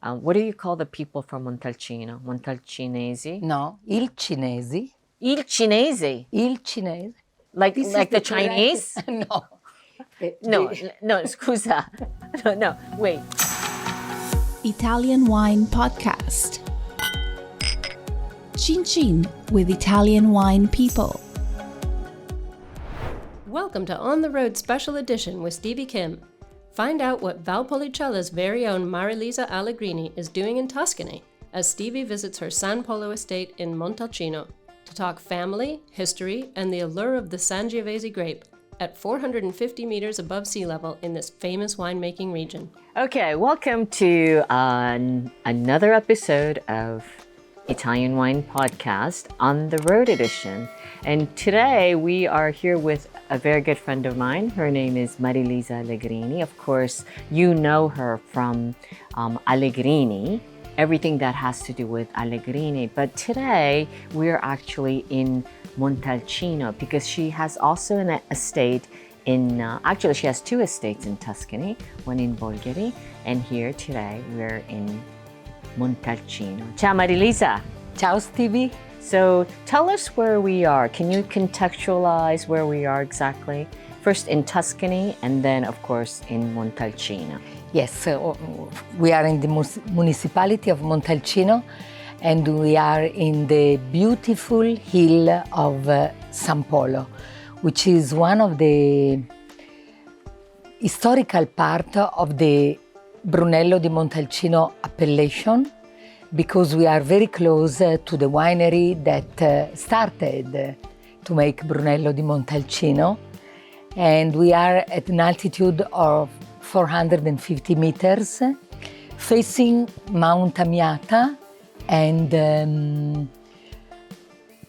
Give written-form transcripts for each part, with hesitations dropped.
What do you call the people from Montalcino? Montalcinesi? No, il cinesi. Il Cinesi? Il cinese. Like This the is Chinese? correct- No. No, scusa. No, wait. Italian Wine Podcast. Chin Chin with Italian wine people. Welcome to On the Road Special Edition with Stevie Kim. Find out what Valpolicella's very own Marilisa Allegrini is doing in Tuscany as Stevie visits her San Polo Estate in Montalcino to talk family, history, and the allure of the Sangiovese grape at 450 meters above sea level in this famous winemaking region. Okay, welcome to another episode of Italian Wine Podcast on the Road Edition. And today we are here with a very good friend of mine. Her name is Marilisa Allegrini. Of course, you know her from Allegrini, everything that has to do with Allegrini. But today we're actually in Montalcino because she has also an estate in, actually she has two estates in Tuscany, one in Bolgheri, and here today we're in Montalcino. Ciao Marilisa. Ciao Stevie. So tell us where we are. Can you contextualize where we are exactly? First in Tuscany and then of course in Montalcino. Yes, we are in the municipality of Montalcino and we are in the beautiful hill of San Polo, which is one of the historical part of the Brunello di Montalcino appellation, because we are very close to the winery that started to make Brunello di Montalcino. And we are at an altitude of 450 meters, facing Mount Amiata and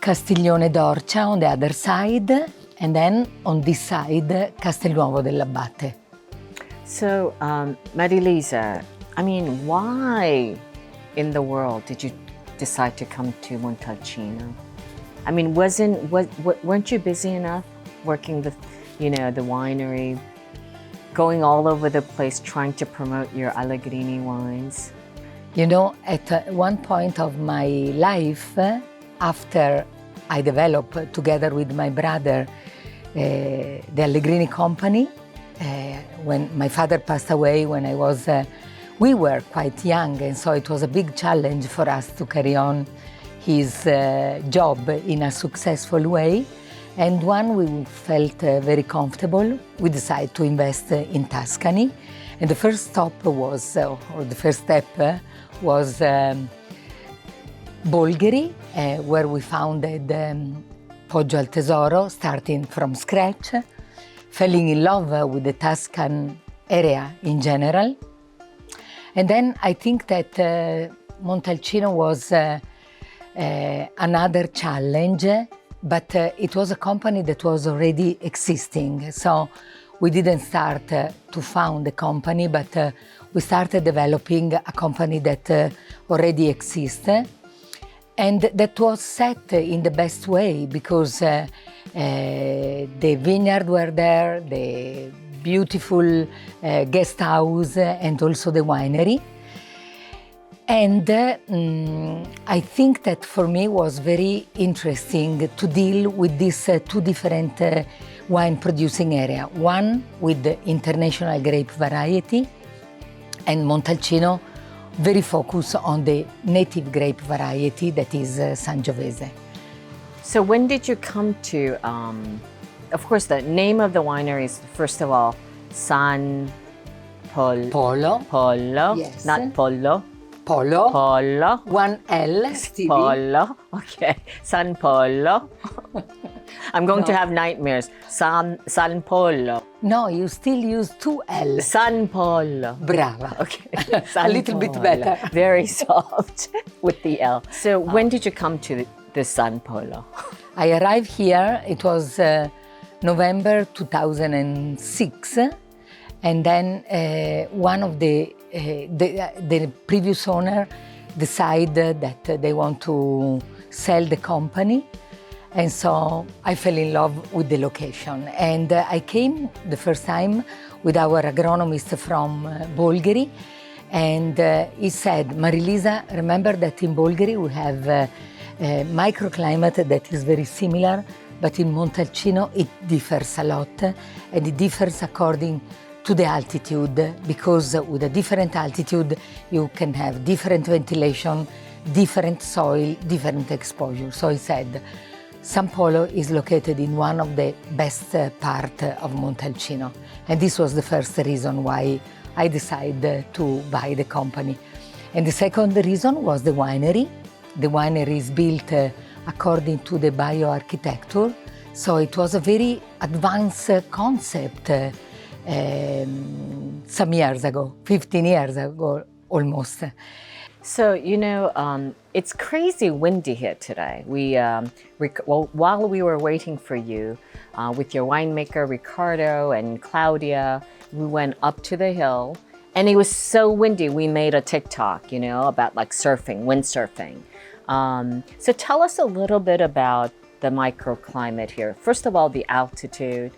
Castiglione d'Orcia on the other side, and then on this side, Castelnuovo dell'Abate. So, Marilisa, I mean, why in the world did you decide to come to Montalcino? I mean, weren't you busy enough working the winery, going all over the place trying to promote your Allegrini wines? You know, at one point of my life, after I developed together with my brother the Allegrini company, when my father passed away when we were quite young, and so it was a big challenge for us to carry on his job in a successful way. And when we felt very comfortable, we decided to invest in Tuscany. And the first step was Bolgheri, where we founded Poggio al Tesoro, starting from scratch, falling in love with the Tuscan area in general. And then I think that Montalcino was another challenge, but it was a company that was already existing. So we didn't start to found the company, but we started developing a company that already exists. And that was set in the best way because the vineyard were there, the beautiful guest house, and also the winery. And I think that for me was very interesting to deal with these two different wine producing area. One with the international grape variety, and Montalcino very focused on the native grape variety that is Sangiovese. So when did you come to, of course the name of the winery is first of all San Polo. Yes. Not Polo. Polo. One L, Stevie. Polo. Okay. San Polo. I'm going to have nightmares. San Polo. No, you still use two L. San Polo. Brava. Okay. A little bit better. Very soft with the L. So when did you come to the San Polo? I arrived here, it was November 2006. And then one of the previous owner decided that they want to sell the company. And so I fell in love with the location. And I came the first time with our agronomist from Bolgheri. And he said, Marilisa, remember that in Bulgaria we have a microclimate that is very similar, but in Montalcino it differs a lot, and it differs according to the altitude, because with a different altitude you can have different ventilation, different soil, different exposure. So he said, San Polo is located in one of the best part of Montalcino, and this was the first reason why I decided to buy the company. And the second reason was the winery. The winery is built according to the bioarchitecture, so it was a very advanced concept some years ago, 15 years ago almost. So, it's crazy windy here today. While we were waiting for you, with your winemaker Ricardo and Claudia, we went up to the hill, and it was so windy. We made a TikTok, about like surfing, windsurfing. So tell us a little bit about the microclimate here. First of all, the altitude,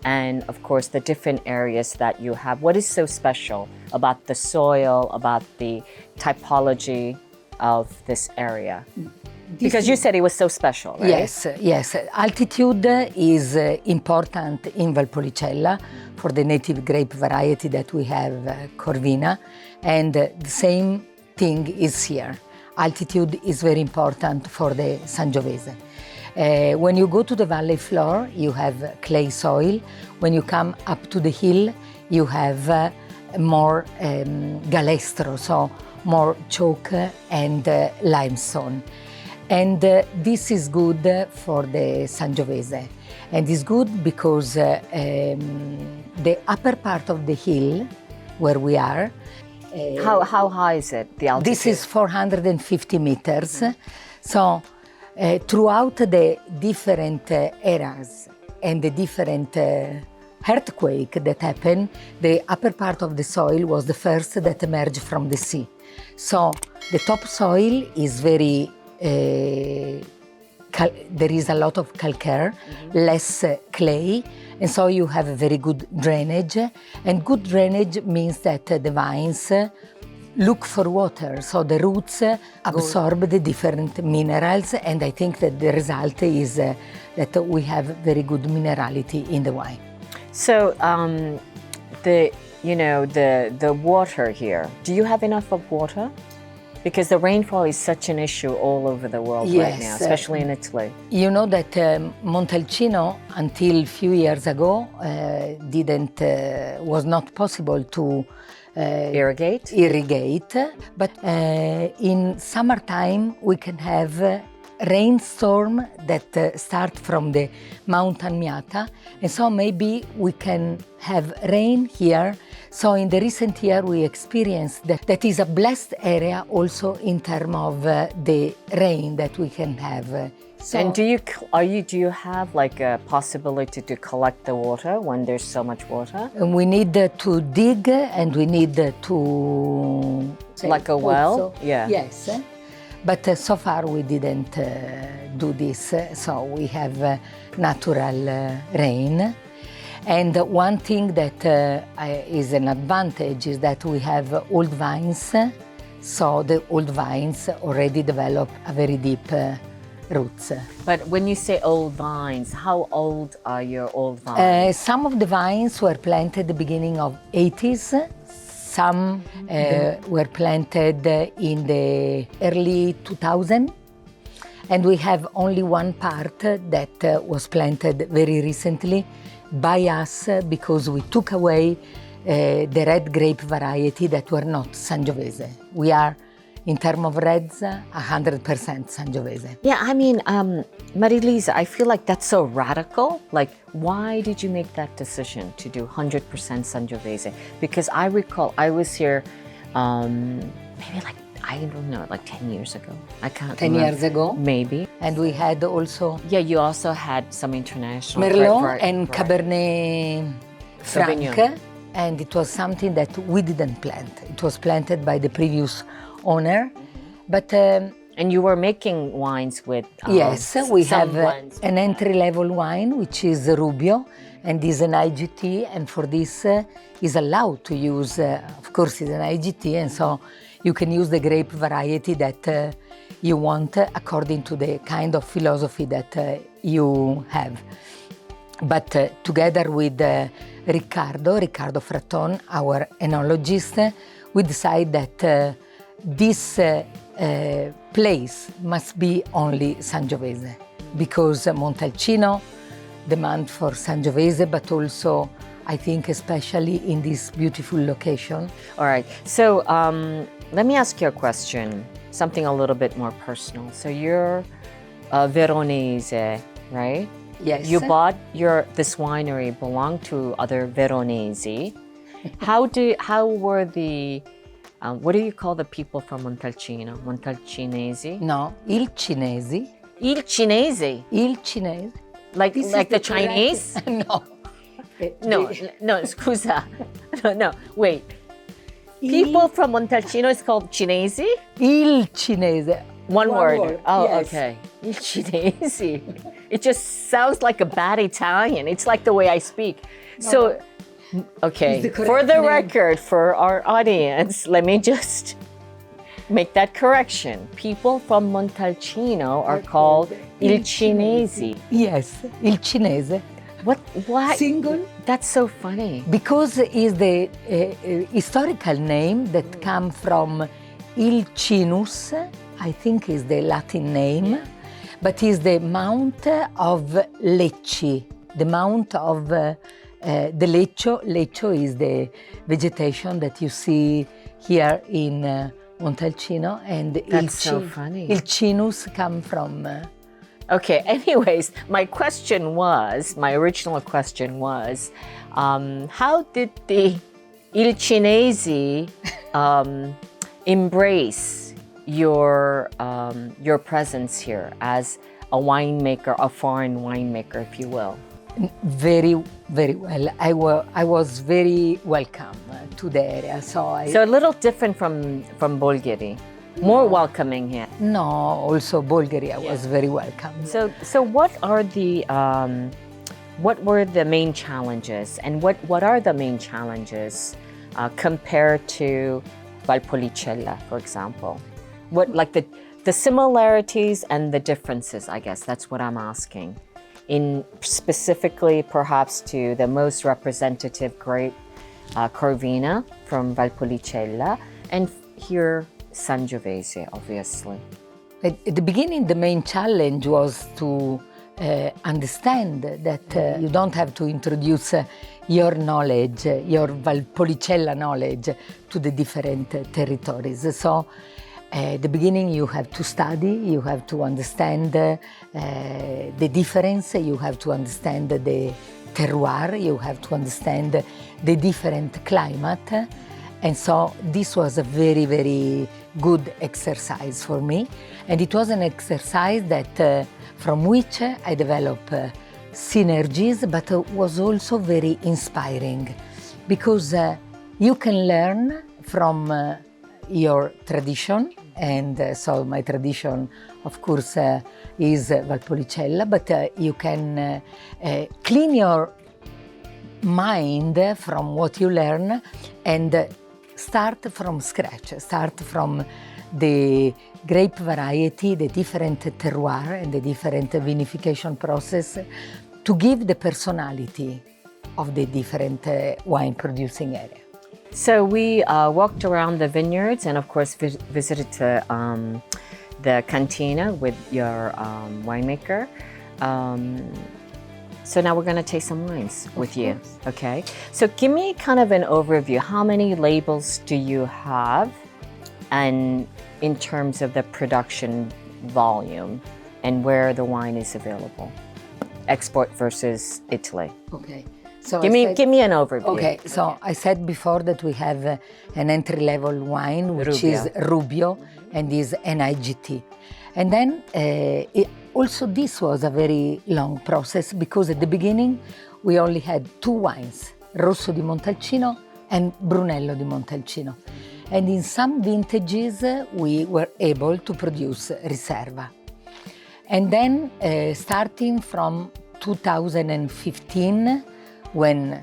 and of course the different areas that you have. What is so special about the soil, about the typology of this area? Because you said it was so special, right? Yes. Altitude is important in Valpolicella for the native grape variety that we have, Corvina, and the same thing is here. Altitude is very important for the Sangiovese. When you go to the valley floor, you have clay soil. When you come up to the hill, you have more galestro, so more chalk and limestone. And this is good for the Sangiovese. And it's good because the upper part of the hill, where we are, how high is it, the altitude? This is 450 meters. So throughout the different eras and the different earthquake that happened, the upper part of the soil was the first that emerged from the sea. So the topsoil is very, there is a lot of calcaire, less clay, and so you have a very good drainage. And good drainage means that the vines look for water, so the roots absorb the different minerals, and I think that the result is that we have very good minerality in the wine. So the water here, do you have enough of water? Because the rainfall is such an issue all over the world right now, especially in Italy. You know that Montalcino, until a few years ago, was not possible to irrigate, but in summertime we can have rainstorm that start from the mountain Miata, and so maybe we can have rain here. So in the recent year we experienced that is a blessed area also in terms of the rain that we can have. So, and do you have like a possibility to collect the water when there's so much water? And we need to dig, and we need to like a well? Yes. But so far we didn't do this, so we have natural rain. And one thing that is an advantage is that we have old vines, so the old vines already develop a very deep roots. But when you say old vines, how old are your old vines? Some of the vines were planted at the beginning of 80s. Some were planted in the early 2000s. And we have only one part that was planted very recently by us because we took away the red grape variety that were not Sangiovese. We are, in terms of reds, 100% Sangiovese. Yeah, I mean, Marilisa, I feel like that's so radical. Like, why did you make that decision to do 100% Sangiovese? Because I recall I was here maybe like, I don't know, like 10 years ago. I can't 10 remember. years ago? Maybe. And we had also... Yeah, you also had some international... Merlot and Cabernet Franc. Sauvignon. And it was something that we didn't plant. It was planted by the previous owner. But... and you were making wines with... yes, we have wines. an entry-level wine, which is Rubio. and is an IGT, and for this is allowed to use, of course, it's an IGT, and so you can use the grape variety that you want according to the kind of philosophy that you have. But together with Riccardo Fratton, our enologist, we decide that this place must be only Sangiovese, because Montalcino demand for Sangiovese, but also I think especially in this beautiful location. All right. So let me ask you a question, something a little bit more personal. So you're Veronese, right? Yes. You bought this winery belonged to other Veronesi. How were the what do you call the people from Montalcino? Montalcinesi? No, il Cinesi. Il Cinesi? Il Cinese. Like the Chinese? No. No, scusa. No, wait. People from Montalcino is called Cinesi? Il Cinese. One word. Oh, yes. Okay. Il Cinesi. It just sounds like a bad Italian. It's like the way I speak. So, okay. For the record, for our audience, let me just make that correction. People from Montalcino are called Il Cinesi. Yes, il Cinese. What? Single. That's so funny. Because it's the historical name that comes from Il Cinus, I think is the Latin name, but is the Mount of Lecci, the Mount of the Leccio. Leccio is the vegetation that you see here in Montalcino, and That's so funny. Il Cinus come from... Okay, anyways, my original question was, how did the Il Cinesi embrace your presence here as a winemaker, a foreign winemaker, if you will? Very, very well. I was very welcome to the area. So a little different from Bulgaria. More welcoming here. No, also Bulgaria was very welcome. So what are what were the main challenges, and what are the main challenges compared to Valpolicella, for example? What, like the similarities and the differences? I guess that's what I'm asking. In specifically, perhaps to the most representative grape, Corvina from Valpolicella, and here Sangiovese, obviously. At the beginning, the main challenge was to understand that you don't have to introduce your knowledge, your Valpolicella knowledge, to the different territories. So at the beginning, you have to study, you have to understand the difference, you have to understand the terroir, you have to understand the different climate. And so this was a very, very good exercise for me. And it was an exercise that from which I developed synergies, but was also very inspiring, because you can learn from your tradition. And so my tradition, of course, is Valpolicella, but you can clean your mind from what you learn and start from scratch, start from the grape variety, the different terroir and the different vinification process to give the personality of the different wine producing area. So we walked around the vineyards and of course visited the cantina with your winemaker. So now we're going to taste some wines with you, okay? So give me kind of an overview. How many labels do you have, and in terms of the production volume and where the wine is available? Export versus Italy. Okay. So give me an overview. Okay, so I said before that we have an entry-level wine, which is Rubio, and is an IGT. And then also this was a very long process, because at the beginning we only had two wines, Rosso di Montalcino and Brunello di Montalcino. And in some vintages we were able to produce Riserva. And then starting from 2015, when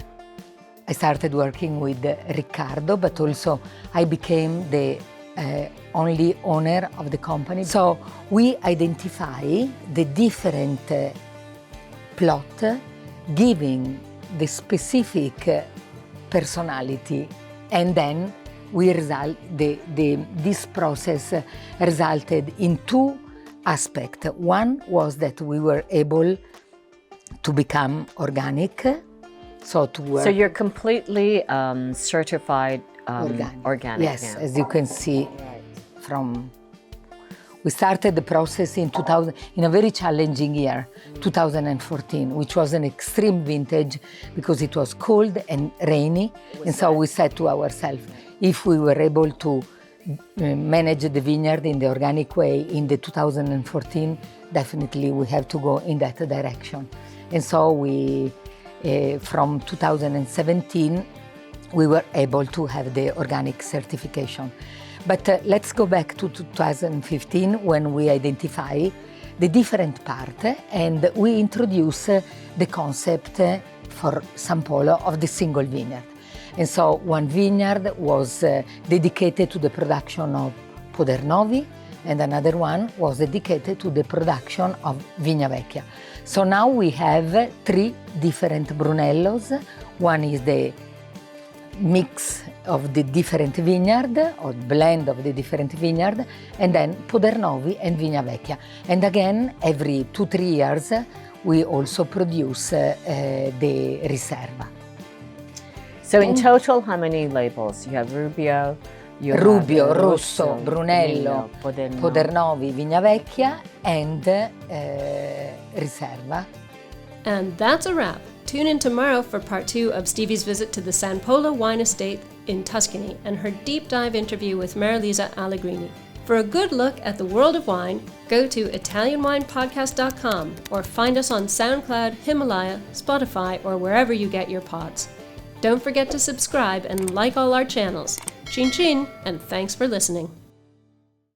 I started working with Riccardo, but also I became the only owner of the company. So we identify the different plot, giving the specific personality, and then this process resulted in two aspects. One was that we were able to become organic, so you're completely certified organic. Yes, as you can see we started the process in a very challenging year, 2014, which was an extreme vintage because it was cold and rainy. And so we said to ourselves, if we were able to manage the vineyard in the organic way in the 2014, definitely we have to go in that direction. And so from 2017, we were able to have the organic certification. But let's go back to 2015 when we identify the different part and we introduce the concept for San Polo of the single vineyard. And so one vineyard was dedicated to the production of Podernovi and another one was dedicated to the production of Vigna Vecchia. So now we have three different Brunellos. One is the mix of the different vineyard, or blend of the different vineyard, and then Podernovi and Vigna Vecchia. And again, every 2-3 years, we also produce the Riserva. So in total, how many labels? You have Rubio, Rosso, Brunello, Podernovi, Vigna Vecchia, and Riserva. And that's a wrap. Tune in tomorrow for part 2 of Stevie's visit to the San Polo Wine Estate in Tuscany and her deep dive interview with Marilisa Allegrini. For a good look at the world of wine, go to ItalianWinePodcast.com or find us on SoundCloud, Himalaya, Spotify, or wherever you get your pods. Don't forget to subscribe and like all our channels. Chin chin, and thanks for listening.